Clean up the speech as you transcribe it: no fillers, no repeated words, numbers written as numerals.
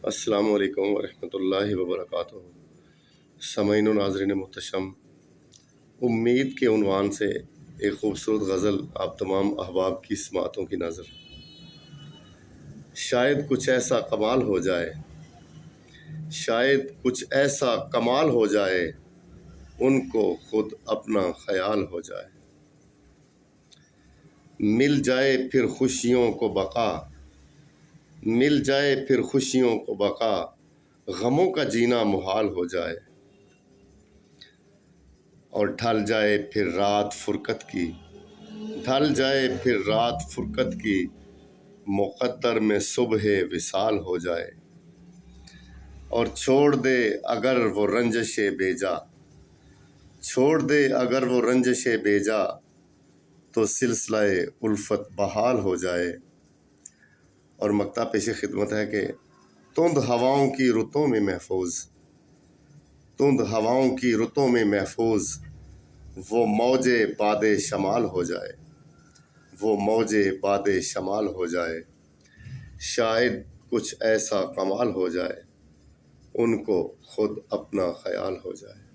السلام علیکم ورحمۃ اللہ وبرکاتہ۔ سامعین و ناظرین محتشم، امید کے عنوان سے ایک خوبصورت غزل آپ تمام احباب کی سماعتوں کی نظر۔ شاید کچھ ایسا کمال ہو جائے، شاید کچھ ایسا کمال ہو جائے، ان کو خود اپنا خیال ہو جائے۔ مل جائے پھر خوشیوں کو بقا، مل جائے پھر خوشیوں کو بقا، غموں کا جینا محال ہو جائے۔ اور ڈھل جائے پھر رات فرقت کی، ڈھل جائے پھر رات فرقت کی، مقدر میں صبح وصال ہو جائے۔ اور چھوڑ دے اگر وہ رنجش بیجا، چھوڑ دے اگر وہ رنجش بیجا، تو سلسلہ الفت بحال ہو جائے۔ اور مقطع پیش خدمت ہے کہ تند ہواؤں کی رتوں میں محفوظ، تند ہواؤں کی رتوں میں محفوظ، وہ موج باد شمال ہو جائے، وہ موج باد شمال ہو جائے۔ شاید کچھ ایسا کمال ہو جائے، ان کو خود اپنا خیال ہو جائے۔